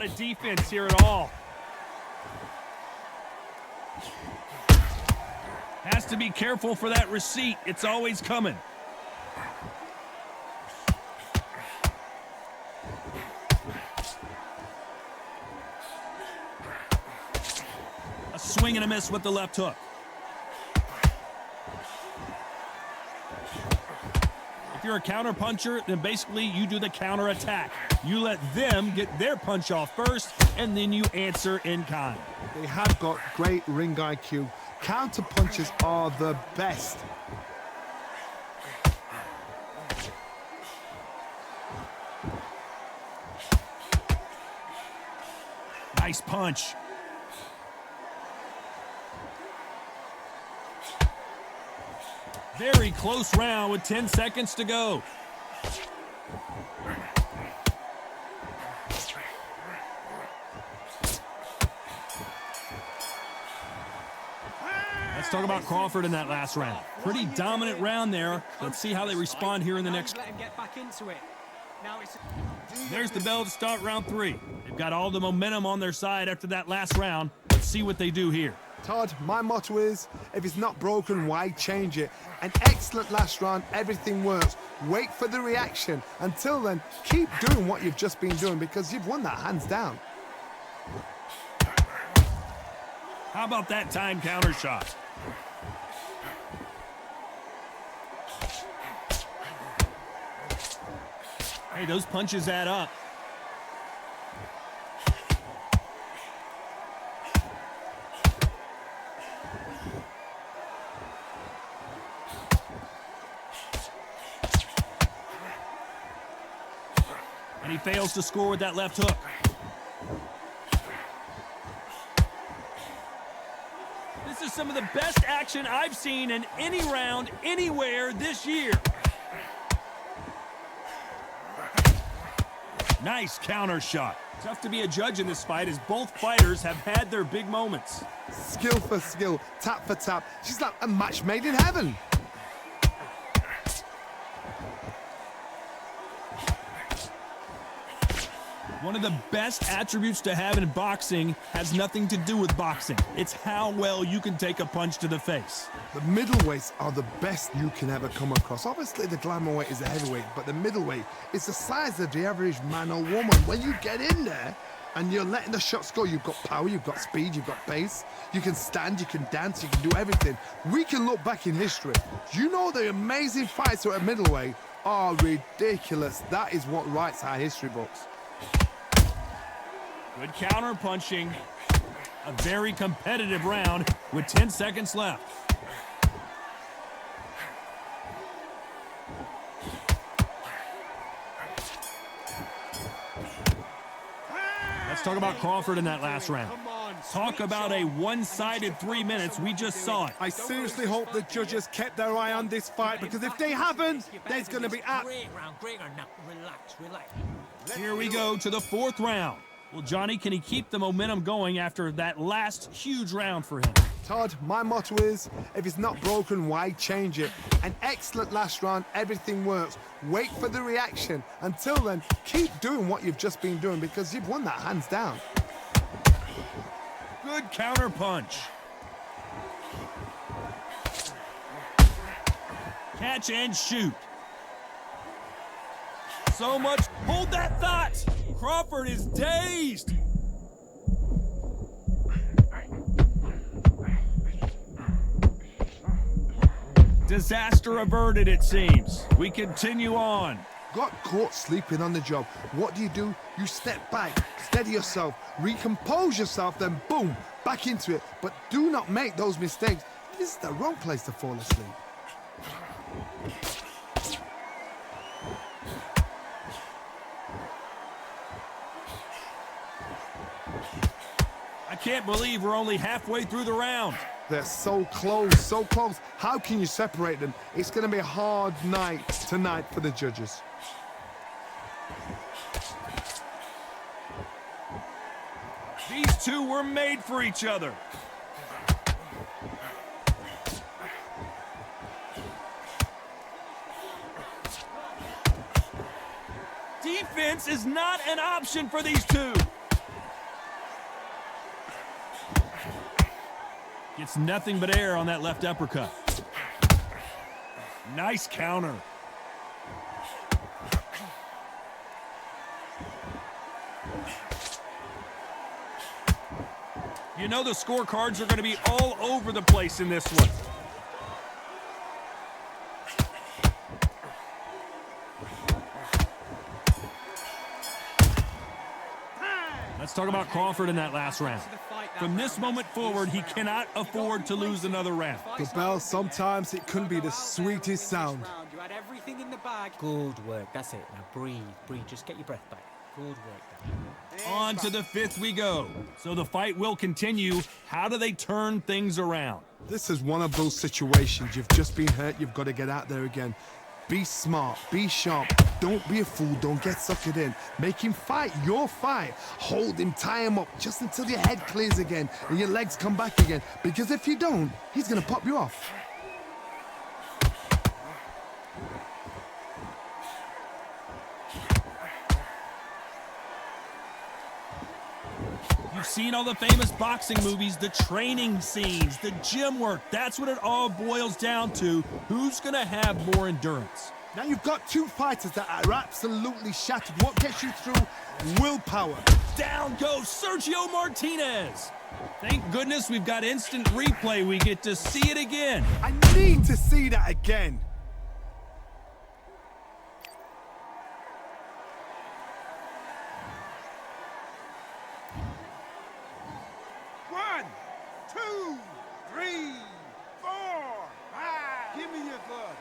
lot of defense here at all. Has to be careful for that receipt. It's always coming. A swing and a miss with the left hook. If you're a counter puncher, then basically you do the counter attack. You let them get their punch off first, and then you answer in kind. They have got great ring IQ. Counter punches are the best. Nice punch. Very close round with 10 seconds to go. Let's talk about Crawford in that last round. Pretty dominant round there. Let's see how they respond here in the next. There's the bell to start round 3. They've got all the momentum on their side after that last round. Let's see what they do here. Todd, my motto is, if it's not broken, why change it? An excellent last round, everything works. Wait for the reaction. Until then, keep doing what you've just been doing because you've won that hands down. How about that time counter shot? Hey, those punches add up. And he fails to score with that left hook. This is some of the best action I've seen in any round, anywhere this year. Nice counter shot. Tough to be a judge in this fight as both fighters have had their big moments. Skill for skill, tap for tap. She's like a match made in heaven. One of the best attributes to have in boxing has nothing to do with boxing. It's how well you can take a punch to the face. The middleweights are the best you can ever come across. Obviously, the glamour weight is a heavyweight, but the middleweight is the size of the average man or woman. When you get in there and you're letting the shots go, you've got power, you've got speed, you've got pace. You can stand, you can dance, you can do everything. We can look back in history. You know the amazing fights at middleweight are ridiculous. That is what writes our history books. Good counter punching. A very competitive round with 10 seconds left. Let's talk about Crawford in that last round. Talk about a one-sided 3 minutes. We just saw it. I seriously hope the judges kept their eye on this fight because if they haven't, there's going to be... Here we go to the 4th round. Well, Johnny, can he keep the momentum going after that last huge round for him? Todd, my motto is, if it's not broken, why change it? An excellent last round, everything works. Wait for the reaction. Until then, keep doing what you've just been doing because you've won that hands down. Good counter punch. Catch and shoot. So much. Hold that thought. Crawford is dazed. Disaster averted, it seems. We continue on. Got caught sleeping on the job. What do? You step back, steady yourself, recompose yourself, then boom, back into it. But do not make those mistakes. This is the wrong place to fall asleep. I can't believe we're only halfway through the round. They're so close, so close. How can you separate them? It's going to be a hard night tonight for the judges. These two were made for each other. Defense is not an option for these two. It's nothing but air on that left uppercut. Nice counter. You know the scorecards are going to be all over the place in this one. Let's talk about Crawford in that last round. From this moment forward, he cannot afford to lose another round. The bell, sometimes it can be the sweetest sound. You had everything in the bag. Good work. That's it. Now breathe. Just get your breath back. Good work. On to the fifth we go. So the fight will continue. How do they turn things around? This is one of those situations. You've just been hurt. You've got to get out there again. Be smart. Be sharp. Don't be a fool. Don't get suckered in. Make him fight your fight. Hold him. Tie him up just until your head clears again and your legs come back again. Because if you don't, he's going to pop you off. You've seen all the famous boxing movies, the training scenes, the gym work. That's what it all boils down to. Who's going to have more endurance? Now you've got two fighters that are absolutely shattered. What gets you through? Willpower. Down goes Sergio Martinez. Thank goodness we've got instant replay. We get to see it again. I need to see that again. One, two, three, four, five. Give me your gloves.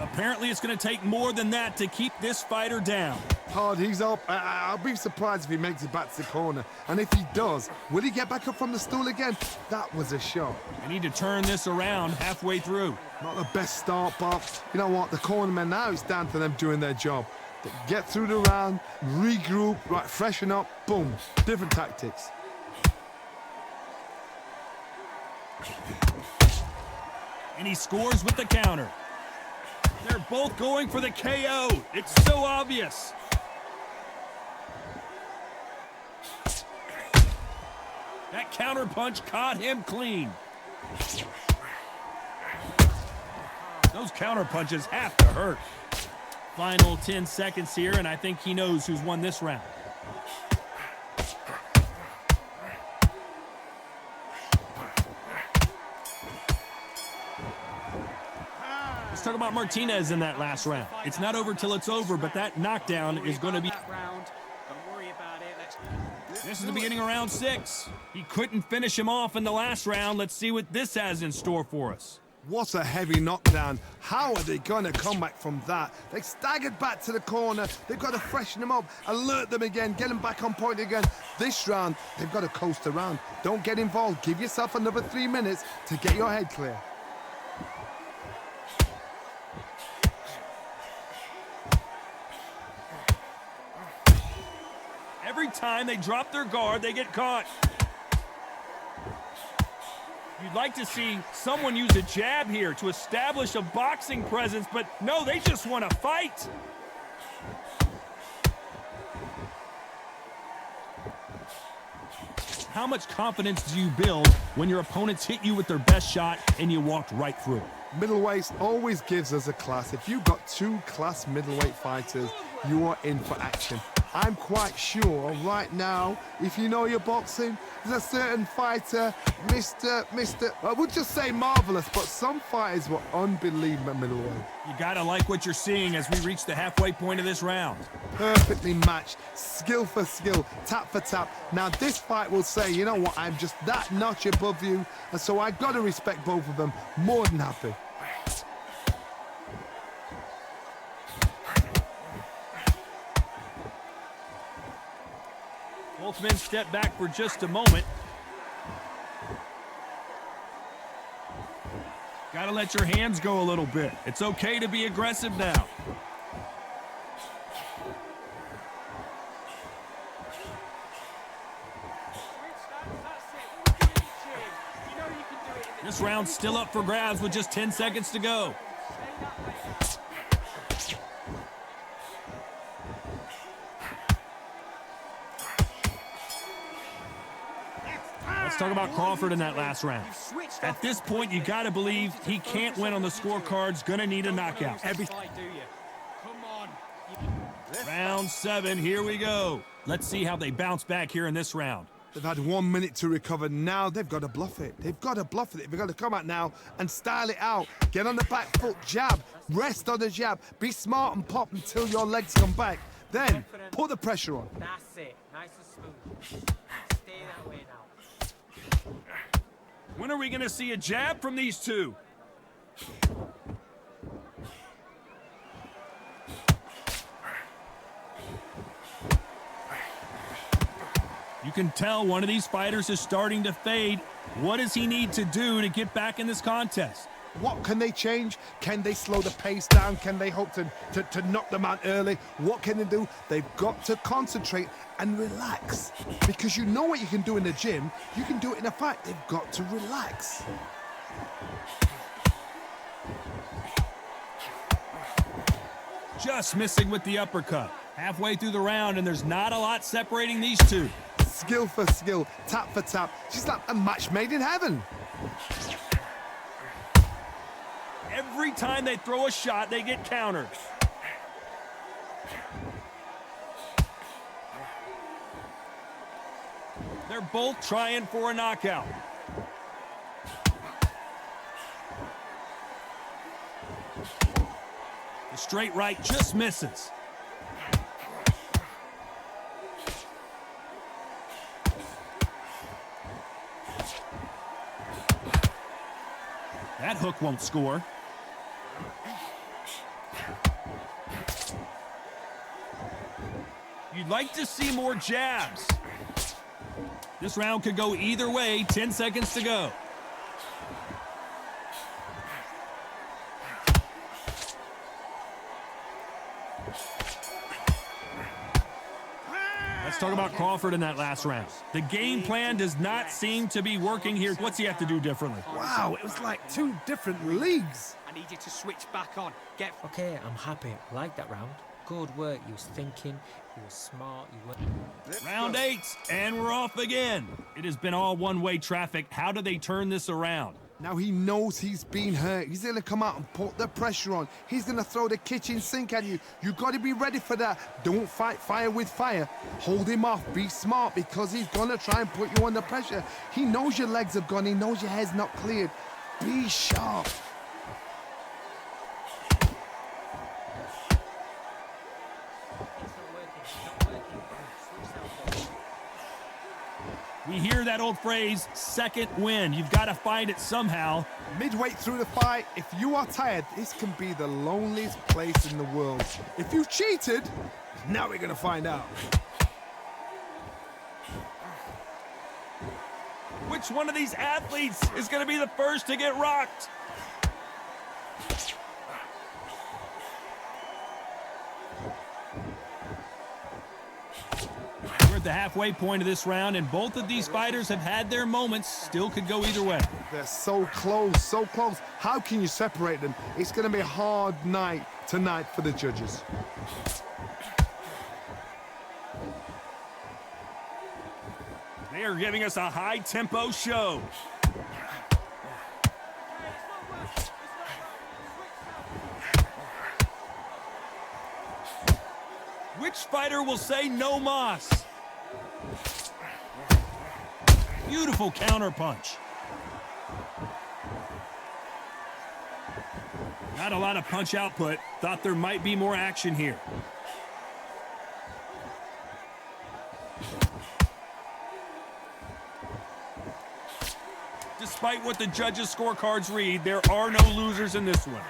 Apparently, it's going to take more than that to keep this fighter down. Hard, he's up. I'll be surprised if he makes it back to the corner. And if he does, will he get back up from the stool again? That was a shot. I need to turn this around halfway through. Not the best start, but you know what? The cornermen now, it's down to them doing their job. They get through the round, regroup, right, freshen up, boom. Different tactics. And he scores with the counter. They're both going for the KO. It's so obvious. That counter punch caught him clean. Those counter punches have to hurt. Final 10 seconds here, and I think he knows who's won this round. Let's talk about Martinez in that last round. It's not over till it's over, but that knockdown is going to be... Don't worry about it. This is the beginning of round 6. He couldn't finish him off in the last round. Let's see what this has in store for us. What a heavy knockdown. How are they going to come back from that? They staggered back to the corner. They've got to freshen them up, alert them again, get them back on point again. This round, they've got to coast around. Don't get involved. Give yourself another 3 minutes to get your head clear. Every time they drop their guard, they get caught. You'd like to see someone use a jab here to establish a boxing presence, but no, they just want to fight. How much confidence do you build when your opponents hit you with their best shot and you walked right through it? Middleweight always gives us a class. If you've got 2 class middleweight fighters, you are in for action. I'm quite sure right now, if you know your boxing, there's a certain fighter, Mr. I would just say marvelous, but some fighters were unbelievable middleweight. You gotta like what you're seeing as we reach the halfway point of this round. Perfectly matched, skill for skill, tap for tap. Now this fight will say, you know what, I'm just that notch above you, and so I've got to respect both of them. More than happy. Both men step back for just a moment. Gotta let your hands go a little bit. It's okay to be aggressive now. This round's still up for grabs with just 10 seconds to go. Let's talk about Crawford in that last round. At this point, you got to believe he can't win on the scorecards. Going to need a knockout. Round 7, here we go. Let's see how they bounce back here in this round. They've had 1 minute to recover. Now they've got to bluff it. They've got to bluff it. They've got to come out now and style it out. Get on the back foot, jab, rest on the jab. Be smart and pop until your legs come back. Then put the pressure on. That's it. Nice and smooth. Stay that way now. When are we going to see a jab from these two? You can tell one of these fighters is starting to fade. What does he need to do to get back in this contest? What can they change? Can they slow the pace down? Can they hope to knock them out early? What can they do? They've got to concentrate and relax. Because you know what you can do in the gym, you can do it in a fight. They've got to relax. Just missing with the uppercut. Halfway through the round, and there's not a lot separating these two. Skill for skill, tap for tap. Just like a match made in heaven. Every time they throw a shot, they get countered. They're both trying for a knockout. The straight right just misses. That hook won't score. You'd like to see more jabs. This round could go either way. 10 seconds to go. Let's talk about Crawford in that last round. The game plan does not seem to be working here. What's he have to do differently? Wow, it was like 2 different leagues. I need you to switch back on. Okay, I'm happy. I like that round. Good work. You was thinking. You were smart. You were. Round 8, and we're off again. It has been all one-way traffic. How do they turn this around? Now he knows he's been hurt. He's going to come out and put the pressure on. He's going to throw the kitchen sink at you. You got to be ready for that. Don't fight fire with fire. Hold him off. Be smart because he's going to try and put you under pressure. He knows your legs have gone. He knows your head's not cleared. Be sharp. We hear that old phrase, second win. You've got to find it somehow. Midway through the fight, if you are tired, this can be the loneliest place in the world. If you cheated, now we're going to find out. Which one of these athletes is going to be the first to get rocked? We're at the halfway point of this round, and both of these fighters have had their moments. Still could go either way. They're so close, so close. How can you separate them? It's going to be a hard night tonight for the judges. They are giving us a high-tempo show. Which fighter will say no mas? Beautiful counter punch. Not a lot of punch output. Thought there might be more action here. Despite what the judges' scorecards read, there are no losers in this one.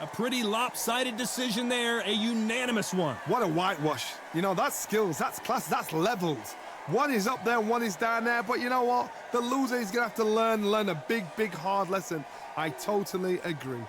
A pretty lopsided decision there, a unanimous one. What a whitewash. You know, that's skills, that's class, that's levels. One is up there, one is down there, but you know what? The loser is going to have to learn a big, hard lesson. I totally agree.